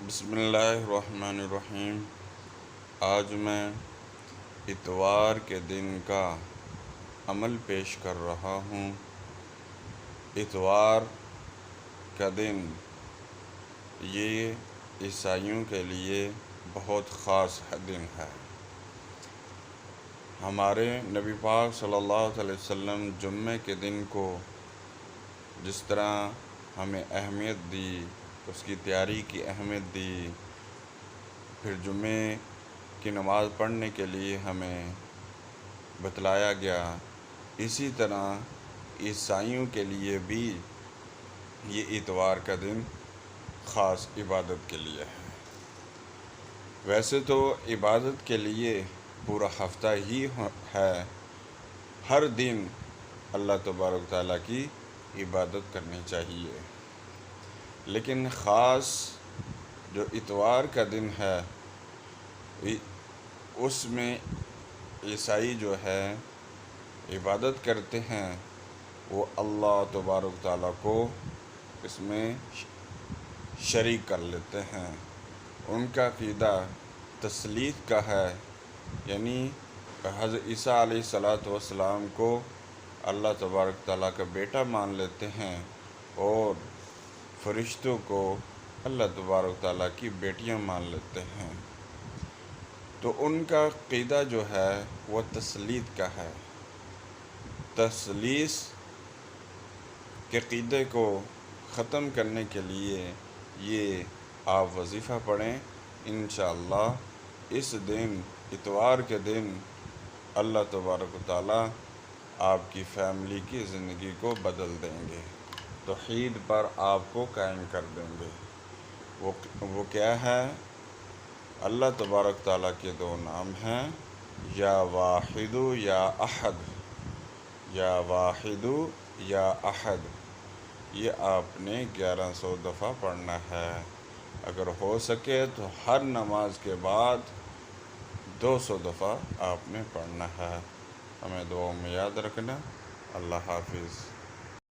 بسم اللہ الرحمن الرحیم۔ آج میں اتوار کے دن کا عمل پیش کر رہا ہوں۔ اتوار کا دن یہ عیسائیوں کے لیے بہت خاص دن ہے۔ ہمارے نبی پاک صلی اللہ علیہ وسلم جمعے کے دن کو جس طرح ہمیں اہمیت دی، اس کی تیاری کی اہمیت دی، پھر جمعے کی نماز پڑھنے کے لیے ہمیں بتلایا گیا، اسی طرح عیسائیوں کے لیے بھی یہ اتوار کا دن خاص عبادت کے لیے ہے۔ ویسے تو عبادت کے لیے پورا ہفتہ ہی ہے، ہر دن اللہ تبارک تعالیٰ کی عبادت کرنی چاہیے، لیکن خاص جو اتوار کا دن ہے اس میں عیسائی جو ہے عبادت کرتے ہیں، وہ اللہ تبارک تعالیٰ کو اس میں شریک کر لیتے ہیں۔ ان کا عقیدہ تثلیث کا ہے، یعنی حضرت عیسیٰ علیہ السلام کو اللہ تبارک تعالیٰ کا بیٹا مان لیتے ہیں اور فرشتوں کو اللہ تبارک تعالیٰ کی بیٹیاں مان لیتے ہیں۔ تو ان کا عقیدہ جو ہے وہ تثلیث کا ہے۔ تثلیث کے عقیدے کو ختم کرنے کے لیے یہ آپ وظیفہ پڑھیں، انشاءاللہ اس دن اتوار کے دن اللہ تبارک و تعالیٰ آپ کی فیملی کی زندگی کو بدل دیں گے، توحید پر آپ کو قائم کر دیں گے۔ وہ کیا ہے؟ اللہ تبارک تعالیٰ کے دو نام ہیں، یا واحد یا احد، یا واحد یا احد۔ یہ آپ نے 1100 دفعہ پڑھنا ہے، اگر ہو سکے تو ہر نماز کے بعد 200 دفعہ آپ نے پڑھنا ہے۔ ہمیں دعاؤں میں یاد رکھنا۔ اللہ حافظ۔